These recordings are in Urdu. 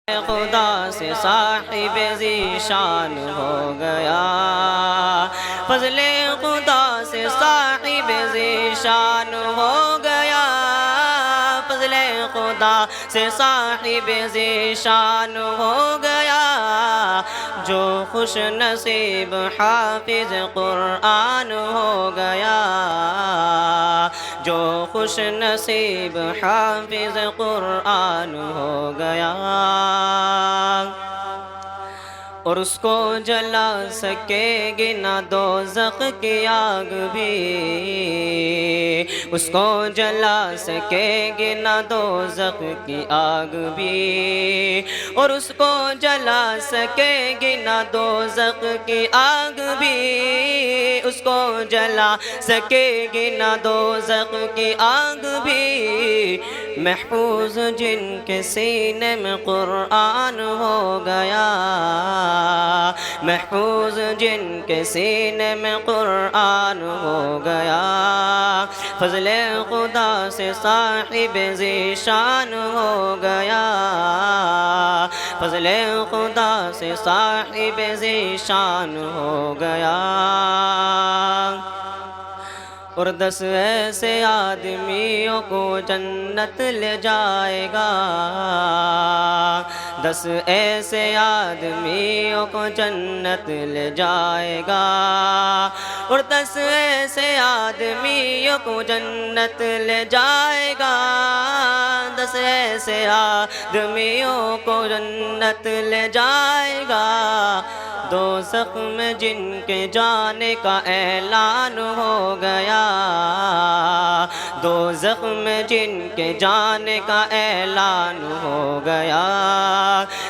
خدا سے صاحب ذیشان ہو گیا، فضل خدا سے صاحب ذیشان ہو گیا، فضل خدا سے صاحب ذیشان ہو گیا، جو خوش نصیب حافظ قرآن ہو گیا، جو خوش نصیب حافظ قرآن ہو گیا، اور اس کو جلا سکے گی نہ دوزخ کی آگ بھی، اس کو جلا سکے گی نہ دوزخ کی آگ بھی، اور اس کو جلا سکے گی نہ دوزخ کی آگ بھی، اس کو جلا سکے گی نہ دوزخ کی آگ بھی، محفوظ جن کے سینے میں قرآن ہو گیا، محفوظ جن کے سینے میں قرآن ہو گیا، فضل خدا سے صاحب ذیشان ہو گیا، فضل خدا سے صاحب ذیشان ہو گیا، اور 10 ایسے آدمیوں کو جنت لے جائے گا، 10 ایسے آدمیوں کو جنت لے جائے گا، اور 10 ایسے آدمیوں کو جنت لے جائے گا، 10 ایسے آدمیوں کو جنت لے جائے گا، دوزخ میں جن کے جانے کا اعلان ہو گیا، دوزخ میں جن کے جانے کا اعلان ہو گیا،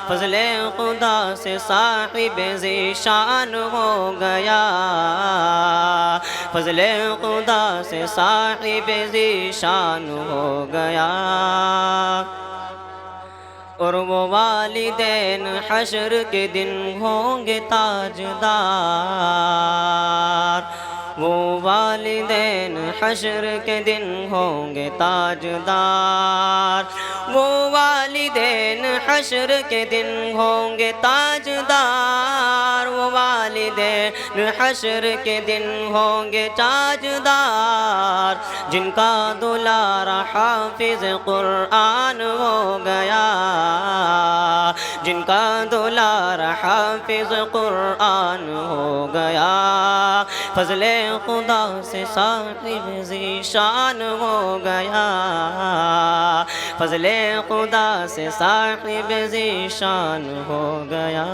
فضل خدا سے صاحب ذیشان ہو گیا، فضل خدا سے صاحب ذیشان ہو گیا، اور وہ والدین حشر کے دن ہوں گے تاجدار، وہ والدین حشر کے دن ہوں گے تاجدار، وہ والدین حشر کے دن ہوں گے تاجدار، وہ والدین حشر کے دن ہوں گے تاجدار، جن کا دلارا حافظ قرآن ہو گیا، جن کا دلارا حافظ قرآن ہو گیا، فضل خدا سے صاحب ذیشان ہو گیا، فضل خدا سے صاحب ذیشان ہو گیا۔